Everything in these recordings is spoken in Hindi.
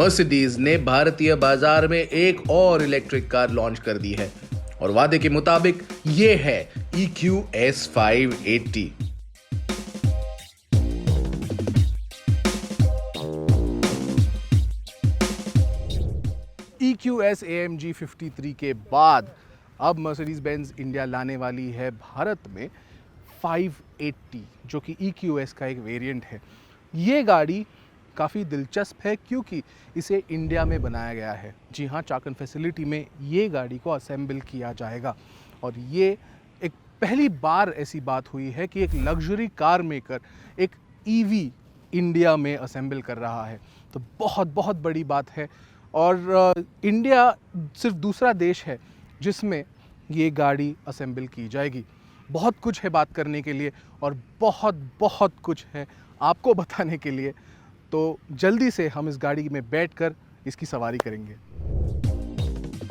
मर्सिडीज ने भारतीय बाजार में एक और इलेक्ट्रिक कार लॉन्च कर दी है और वादे के मुताबिक ये है EQS 580। EQS AMG 53 के बाद अब मर्सिडीज बेंज इंडिया लाने वाली है भारत में 580, जो कि EQS का एक वेरिएंट है। ये गाड़ी काफ़ी दिलचस्प है क्योंकि इसे इंडिया में बनाया गया है। जी हाँ, चाकन फैसिलिटी में ये गाड़ी को असेंबल किया जाएगा और ये एक पहली बार ऐसी बात हुई है कि एक लग्जरी कार मेकर एक EV इंडिया में असेंबल कर रहा है, तो बहुत बहुत बड़ी बात है। और इंडिया सिर्फ दूसरा देश है जिसमें ये गाड़ी असेंबल की जाएगी। बहुत कुछ है बात करने के लिए और बहुत बहुत कुछ है आपको बताने के लिए, तो जल्दी से हम इस गाड़ी में बैठकर इसकी सवारी करेंगे।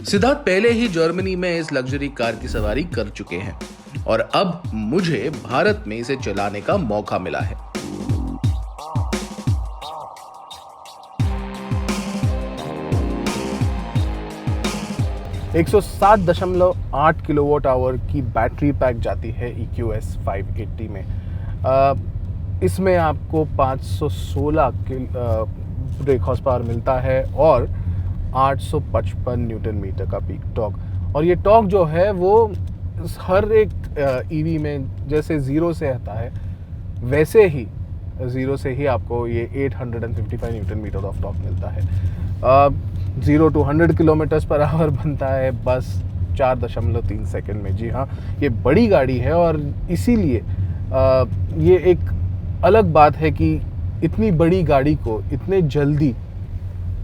सिद्धार्थ पहले ही जर्मनी में इस लग्जरी कार की सवारी कर चुके हैं और अब मुझे भारत में इसे चलाने का मौका मिला है। एक 107.8 किलोवाट आवर की बैटरी पैक जाती है EQS 580 में। इसमें आपको 516 ब्रेक हॉर्स पावर मिलता है और 855 न्यूटन मीटर का पीक टॉर्क। और ये टॉर्क जो है वो हर एक EV में जैसे ज़ीरो से आता है वैसे ही ज़ीरो से ही आपको ये 855 न्यूटन मीटर ऑफ टॉर्क मिलता है। 0 to 100 किलोमीटर्स पर आवर बनता है बस 4.3 सेकंड में। जी हाँ, ये बड़ी गाड़ी है और इसीलिए ये एक अलग बात है कि इतनी बड़ी गाड़ी को इतने जल्दी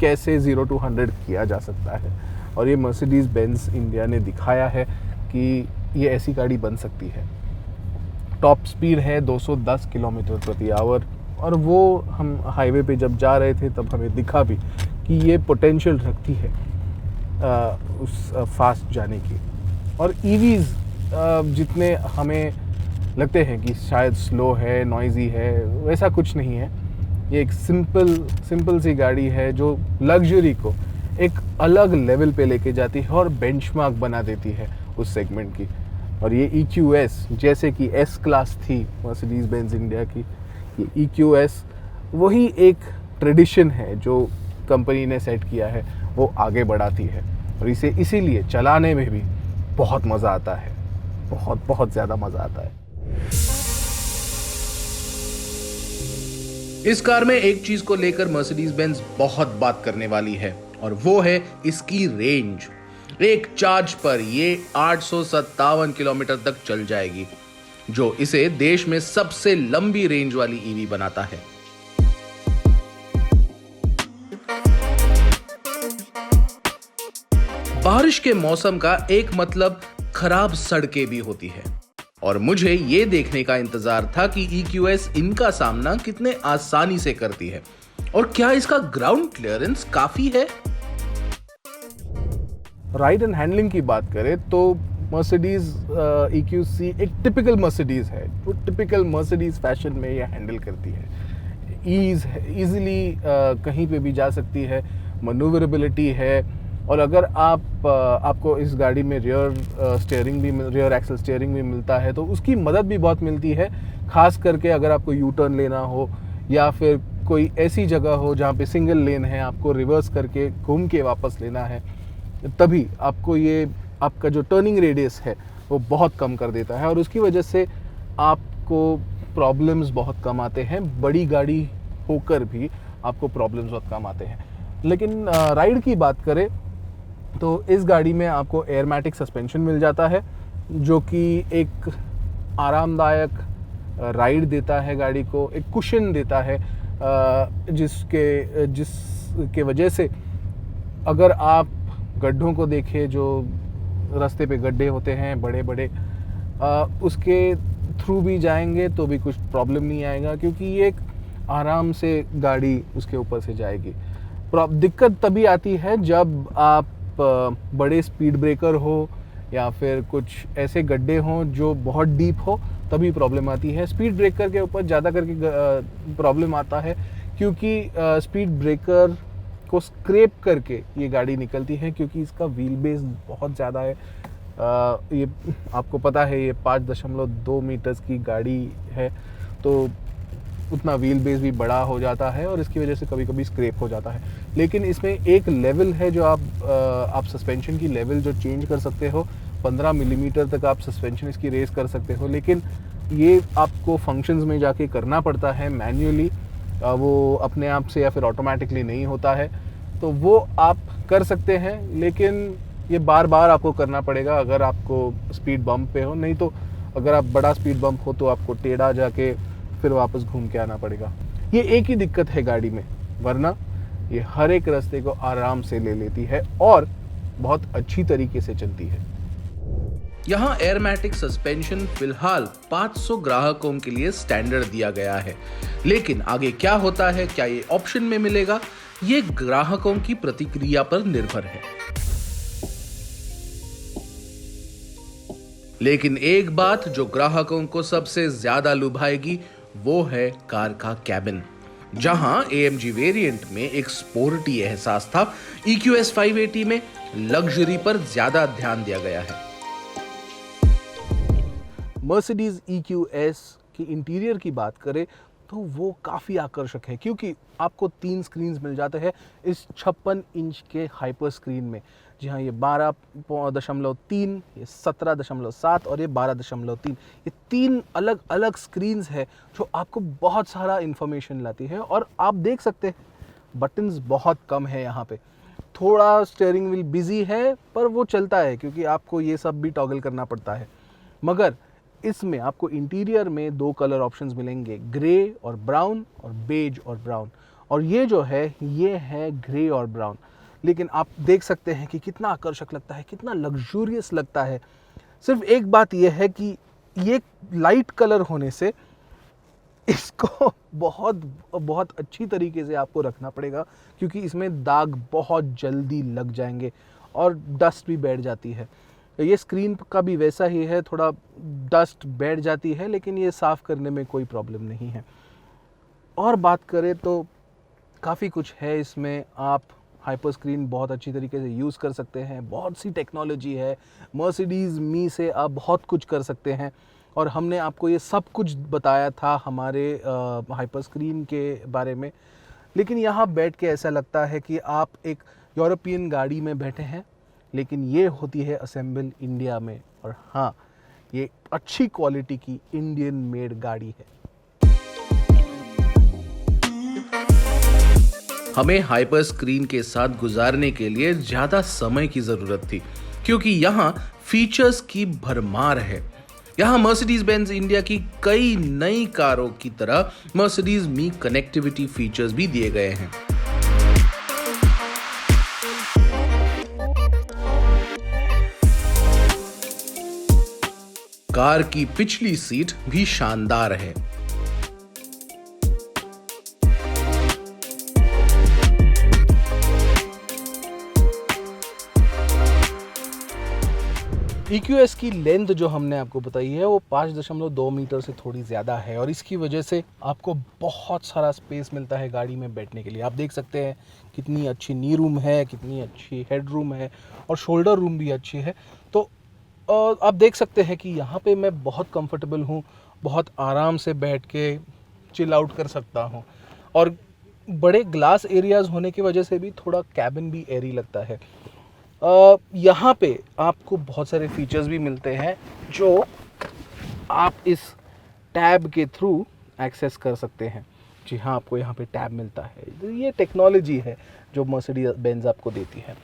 कैसे 0 to 100 किया जा सकता है। और ये मर्सिडीज बेंज इंडिया ने दिखाया है कि ये ऐसी गाड़ी बन सकती है। टॉप स्पीड है 210 किलोमीटर प्रति आवर और वो हम हाईवे पे जब जा रहे थे तब हमें दिखा भी कि ये पोटेंशियल रखती है उस फास्ट जाने की। और EVs जितने हमें लगते हैं कि शायद स्लो है, नॉइजी है, वैसा कुछ नहीं है। ये एक सिंपल सी गाड़ी है जो लग्जरी को एक अलग लेवल पे लेके जाती है और बेंचमार्क बना देती है उस सेगमेंट की। और ये EQS जैसे कि S क्लास थी मर्सिडीज बेंज इंडिया की, ये EQS वही एक ट्रेडिशन है जो कंपनी ने सेट किया है, वो आगे बढ़ाती है और इसे इसीलिए चलाने में भी बहुत मज़ा आता है, बहुत बहुत ज़्यादा मज़ा आता है। इस कार में एक चीज को लेकर मर्सिडीज बेंज बहुत बात करने वाली है और वो है इसकी रेंज। एक चार्ज पर ये 857 किलोमीटर तक चल जाएगी, जो इसे देश में सबसे लंबी रेंज वाली EV बनाता है। बारिश के मौसम का एक मतलब खराब सड़कें भी होती है और मुझे ये देखने का इंतजार था कि EQS इनका सामना कितने आसानी से करती है और क्या इसका ग्राउंड क्लियरेंस काफी है। राइड एंड हैंडलिंग की बात करें तो मर्सिडीज EQC एक टिपिकल मर्सिडीज है, वो टिपिकल मर्सिडीज फैशन में ये हैंडल करती है। ईजिली कहीं पे भी जा सकती है, मनूवरेबिलिटी है। और अगर आपको इस गाड़ी में रियर एक्सल स्टीयरिंग भी मिलता है तो उसकी मदद भी बहुत मिलती है, खास करके अगर आपको यू टर्न लेना हो या फिर कोई ऐसी जगह हो जहाँ पे सिंगल लेन है, आपको रिवर्स करके घूम के वापस लेना है, तभी आपको ये आपका जो टर्निंग रेडियस है वो बहुत कम कर देता है और उसकी वजह से आपको प्रॉब्लम्स बहुत कम आते हैं। बड़ी गाड़ी होकर भी आपको प्रॉब्लम्स बहुत कम आते हैं। लेकिन राइड की बात करें तो इस गाड़ी में आपको एयरमैटिक सस्पेंशन मिल जाता है जो कि एक आरामदायक राइड देता है, गाड़ी को एक कुशन देता है, जिसके वजह से अगर आप गड्ढों को देखें, जो रास्ते पे गड्ढे होते हैं बड़े बड़े, उसके थ्रू भी जाएंगे तो भी कुछ प्रॉब्लम नहीं आएगा क्योंकि ये एक आराम से गाड़ी उसके ऊपर से जाएगी। दिक्कत तभी आती है जब आप बड़े स्पीड ब्रेकर हो या फिर कुछ ऐसे गड्ढे हों जो बहुत डीप हो, तभी प्रॉब्लम आती है। स्पीड ब्रेकर के ऊपर ज़्यादा करके प्रॉब्लम आता है क्योंकि स्पीड ब्रेकर को स्क्रैप करके ये गाड़ी निकलती है, क्योंकि इसका व्हील बेस बहुत ज़्यादा है। ये आपको पता है ये 5.2 मीटर्स की गाड़ी है, तो उतना व्हील बेस भी बड़ा हो जाता है और इसकी वजह से कभी कभी स्क्रैप हो जाता है। लेकिन इसमें एक लेवल है जो आप सस्पेंशन की लेवल जो चेंज कर सकते हो, 15 मिलीमीटर तक आप सस्पेंशन इसकी रेस कर सकते हो, लेकिन ये आपको फंक्शंस में जाके करना पड़ता है मैन्युअली, वो अपने आप से या फिर ऑटोमेटिकली नहीं होता है। तो वो आप कर सकते हैं, लेकिन ये बार बार आपको करना पड़ेगा अगर आपको स्पीड बम्प पे हो, नहीं तो अगर आप बड़ा स्पीड बम्प हो तो आपको टेढ़ा जाके फिर वापस घूम के आना पड़ेगा। ये एक ही दिक्कत है गाड़ी में, वरना ये हर एक रास्ते को आराम से ले लेती है और बहुत अच्छी तरीके से चलती है। यहाँ एयरमैटिक सस्पेंशन फिलहाल 500 ग्राहकों के लिए स्टैंडर्ड दिया गया है, लेकिन आगे क्या होता है, क्या ये ऑप्शन में मिलेगा, ये ग्राहकों की प्रतिक्रिया पर निर्भर है। लेकिन एक बात जो ग्राहकों को सबसे ज्यादा लुभाएगी वो है कार का कैबिन। जहां AMG वेरिएंट में एक स्पोर्टी एहसास था, EQS 580 में लग्जरी पर ज्यादा ध्यान दिया गया है। मर्सिडीज EQS की इंटीरियर की बात करें तो वो काफ़ी आकर्षक है, क्योंकि आपको 3 स्क्रीन्स मिल जाते हैं इस 56 इंच के हाइपर स्क्रीन में। जी हाँ, ये 12.3, ये 17.7 और ये 12.3, ये 3 अलग अलग स्क्रीन्स है जो आपको बहुत सारा इन्फॉर्मेशन लाती है। और आप देख सकते हैं बटन्स बहुत कम है यहाँ पे, थोड़ा स्टीयरिंग व्हील बिजी है पर वो चलता है क्योंकि आपको ये सब भी टॉगल करना पड़ता है। मगर इसमें आपको इंटीरियर में 2 कलर ऑप्शंस मिलेंगे, ग्रे और ब्राउन और बेज और ब्राउन, और ये जो है ये है ग्रे और ब्राउन। लेकिन आप देख सकते हैं कि कितना आकर्षक लगता है, कितना लग्जूरियस लगता है। सिर्फ एक बात यह है कि ये लाइट कलर होने से इसको बहुत बहुत अच्छी तरीके से आपको रखना पड़ेगा, क्योंकि इसमें दाग बहुत जल्दी लग जाएंगे और डस्ट भी बैठ जाती है। ये स्क्रीन का भी वैसा ही है, थोड़ा डस्ट बैठ जाती है, लेकिन ये साफ़ करने में कोई प्रॉब्लम नहीं है। और बात करें तो काफ़ी कुछ है इसमें, आप हाइपर स्क्रीन बहुत अच्छी तरीके से यूज़ कर सकते हैं, बहुत सी टेक्नोलॉजी है, मर्सिडीज़ मी से आप बहुत कुछ कर सकते हैं। और हमने आपको ये सब कुछ बताया था हमारे हाइपर स्क्रीन के बारे में, लेकिन यहाँ बैठ के ऐसा लगता है कि आप एक यूरोपियन गाड़ी में बैठे हैं, लेकिन ये होती है असेंबल इंडिया में। और हाँ, ये अच्छी क्वालिटी की इंडियन मेड गाड़ी है। हमें हाइपर स्क्रीन के साथ गुजारने के लिए ज्यादा समय की जरूरत थी, क्योंकि यहाँ फीचर्स की भरमार है। यहाँ मर्सिडीज बेंज इंडिया की कई नई कारों की तरह मर्सिडीज मी कनेक्टिविटी फीचर्स भी दिए गए हैं। कार की पिछली सीट भी शानदार है। EQS की लेंथ जो हमने आपको बताई है वो 5.2 मीटर से थोड़ी ज़्यादा है, और इसकी वजह से आपको बहुत सारा स्पेस मिलता है गाड़ी में बैठने के लिए। आप देख सकते हैं कितनी अच्छी नी रूम है, कितनी अच्छी हेड रूम है, और शोल्डर रूम भी अच्छी है। तो आप देख सकते हैं कि यहाँ पे मैं बहुत कंफर्टेबल हूँ, बहुत आराम से बैठ के चिल आउट कर सकता हूँ। और बड़े ग्लास एरियाज़ होने की वजह से भी थोड़ा कैबिन भी एयरी लगता है। यहाँ पे आपको बहुत सारे फीचर्स भी मिलते हैं जो आप इस टैब के थ्रू एक्सेस कर सकते हैं। जी हाँ, आपको यहाँ पे टैब मिलता है। तो ये टेक्नोलॉजी है जो मर्सिडीज बेंज आपको देती है।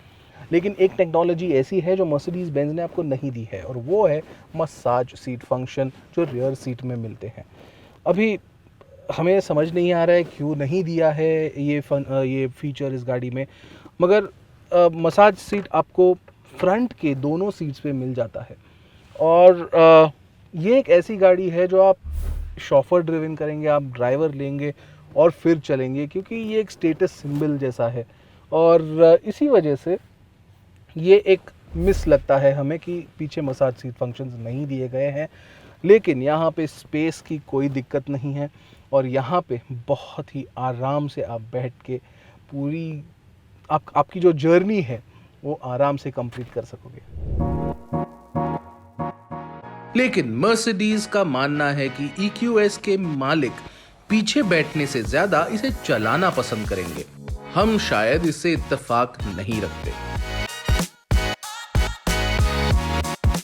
लेकिन एक टेक्नोलॉजी ऐसी है जो मर्सिडीज बेंज ने आपको नहीं दी है, और वो है मसाज सीट फंक्शन जो रियर सीट में मिलते हैं। अभी हमें समझ नहीं आ रहा है क्यों नहीं दिया है ये फीचर इस गाड़ी में, मगर मसाज सीट आपको फ्रंट के दोनों सीट्स पे मिल जाता है। और ये एक ऐसी गाड़ी है जो आप शॉफर ड्रिवन करेंगे, आप ड्राइवर लेंगे और फिर चलेंगे, क्योंकि ये एक स्टेटस सिंबल जैसा है। और इसी वजह से ये एक मिस लगता है हमें कि पीछे मसाज सीट फंक्शंस नहीं दिए गए हैं। लेकिन यहाँ पे स्पेस की कोई दिक्कत नहीं है, और यहाँ पे बहुत ही आराम से आप बैठ के पूरी आपकी जो जर्नी है वो आराम से कंप्लीट कर सकोगे। लेकिन मर्सिडीज का मानना है कि EQS के मालिक पीछे बैठने से ज्यादा इसे चलाना पसंद करेंगे। हम शायद इससे इत्तेफाक नहीं रखते।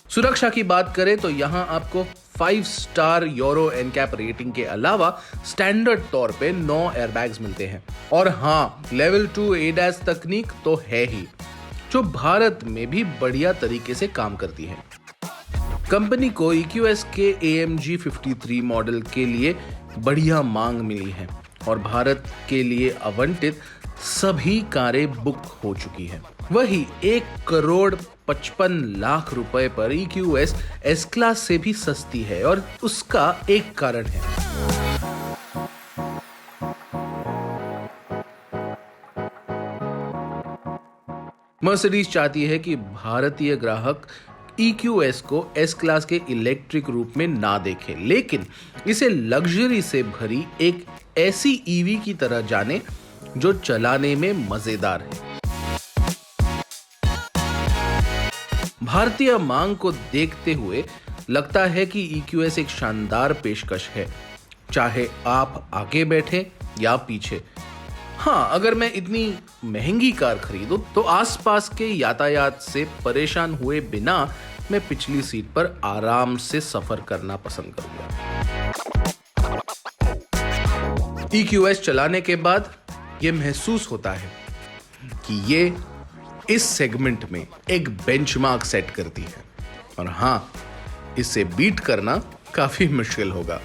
सुरक्षा की बात करें तो यहां आपको 5 स्टार यूरो एनकैप रेटिंग के अलावा स्टैंडर्ड तौर पे 9 एयरबैग्स मिलते हैं। और हां, लेवल 2 ADAS तकनीक तो है ही, जो भारत में भी बढ़िया तरीके से काम करती है। कंपनी को EQS के AMG 53 मॉडल के लिए बढ़िया मांग मिली है और भारत के लिए आवंटित सभी कारें बुक हो चुकी हैं। वही 1,55,00,000 रुपए पर EQS S क्लास से भी सस्ती है और उसका एक कारण है। मर्सिडीज चाहती है कि भारतीय ग्राहक EQS को S क्लास के इलेक्ट्रिक रूप में ना देखें, लेकिन इसे लग्जरी से भरी एक ऐसी EV की तरह जाने जो चलाने में मजेदार है। भारतीय मांग को देखते हुए लगता है कि EQS एक शानदार पेशकश है, चाहे आप आगे बैठे या पीछे। हाँ, अगर मैं इतनी महंगी कार खरीदूं तो आसपास के यातायात से परेशान हुए बिना मैं पिछली सीट पर आराम से सफर करना पसंद करूंगा। EQS चलाने के बाद यह महसूस होता है कि ये इस सेगमेंट में एक बेंचमार्क सेट करती है और हाँ, इसे बीट करना काफी मुश्किल होगा।